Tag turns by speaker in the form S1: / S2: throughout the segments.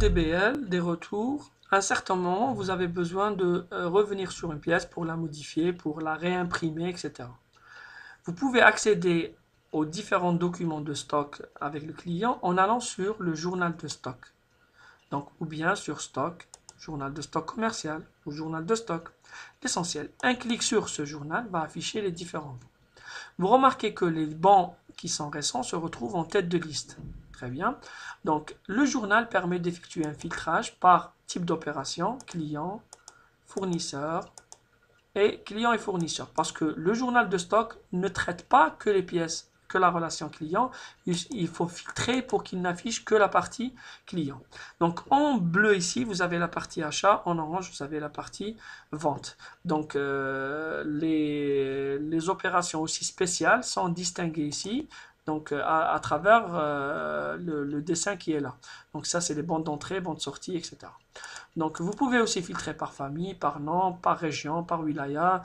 S1: DBL, des retours, à un certain moment, vous avez besoin de revenir sur une pièce pour la modifier, pour la réimprimer, etc. Vous pouvez accéder aux différents documents de stock avec le client en allant sur le journal de stock. Donc, ou bien sur stock, journal de stock commercial ou journal de stock. L'essentiel, un clic sur ce journal va afficher les différents bons. Vous remarquez que les bons qui sont récents se retrouvent en tête de liste. Très bien. Donc, le journal permet d'effectuer un filtrage par type d'opération, client, fournisseur et client et fournisseur. Parce que le journal de stock ne traite pas que les pièces, que la relation client. Il faut filtrer pour qu'il n'affiche que la partie client. Donc, en bleu ici, vous avez la partie achat. En orange, vous avez la partie vente. Donc, les opérations aussi spéciales sont distinguées ici. Donc, à travers le dessin qui est là. Donc, ça, c'est les bandes d'entrée, bandes de sortie, etc. Donc, vous pouvez aussi filtrer par famille, par nom, par région, par wilaya,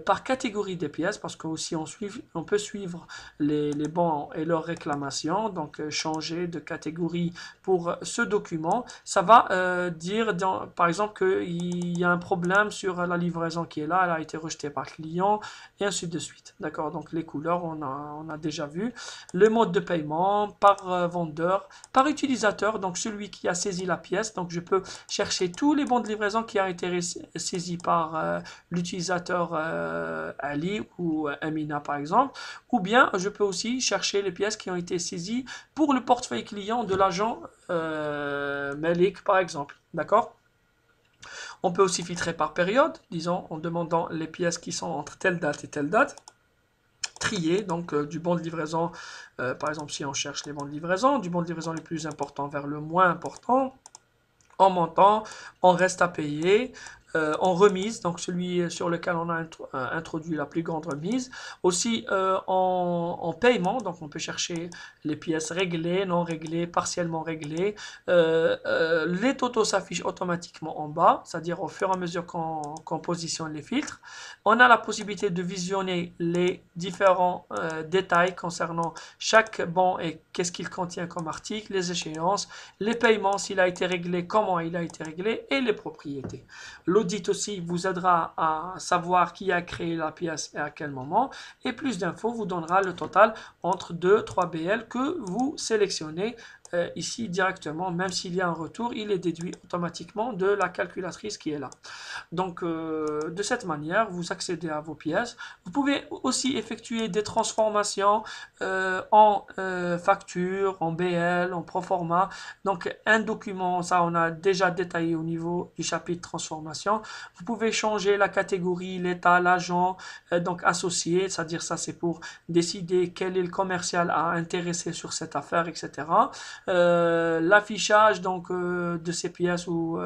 S1: par catégorie des pièces, parce qu'aussi on peut suivre les bons et leurs réclamations. Donc, changer de catégorie pour ce document. Ça va dire, par exemple, qu'il y a un problème sur la livraison qui est là, elle a été rejetée par le client, et ainsi de suite. D'accord? Donc, les couleurs, on a déjà vu. Le mode de paiement, par vendeur, par utilisateur, donc celui qui a saisi la pièce. Donc, je peux chercher tous les bons de livraison qui ont été saisis par l'utilisateur Ali ou Amina par exemple, ou bien je peux aussi chercher les pièces qui ont été saisies pour le portefeuille client de l'agent Malik par exemple, d'accord? On peut aussi filtrer par période, disons en demandant les pièces qui sont entre telle date et telle date. Trier donc du bon de livraison, par exemple si on cherche les bons de livraison, du bon de livraison les plus importants vers le moins important, en montant, en reste à payer, en remise, donc celui sur lequel on a introduit la plus grande remise. Aussi en paiement, donc on peut chercher les pièces réglées, non réglées, partiellement réglées. Les totaux s'affichent automatiquement en bas, c'est-à-dire au fur et à mesure qu'on positionne les filtres. On a la possibilité de visionner les différents détails concernant chaque bon et qu'est-ce qu'il contient comme article, les échéances, les paiements, s'il a été réglé, comment il a été réglé, et les propriétés. L'audit aussi vous aidera à savoir qui a créé la pièce et à quel moment, et plus d'infos vous donnera le total entre 2-3 BL que vous sélectionnez ici directement. Même s'il y a un retour, il est déduit automatiquement de la calculatrice qui est là. Donc, de cette manière, vous accédez à vos pièces. Vous pouvez aussi effectuer des transformations en facture, en BL, en proforma. Donc, un document, ça on a déjà détaillé au niveau du chapitre transformation. Vous pouvez changer la catégorie, l'état, l'agent, donc associé, c'est-à-dire ça c'est pour décider quel est le commercial à intéresser sur cette affaire, etc. L'affichage donc de ces pièces ou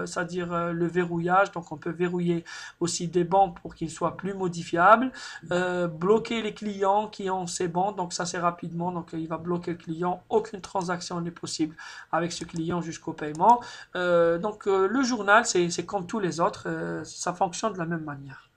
S1: c'est-à-dire le verrouillage, donc on peut verrouiller aussi des bons pour qu'ils soient plus modifiables, bloquer les clients qui ont ces bons, donc ça c'est rapidement, donc il va bloquer le client, aucune transaction n'est possible avec ce client jusqu'au paiement. Donc le journal c'est comme tous les autres, ça fonctionne de la même manière.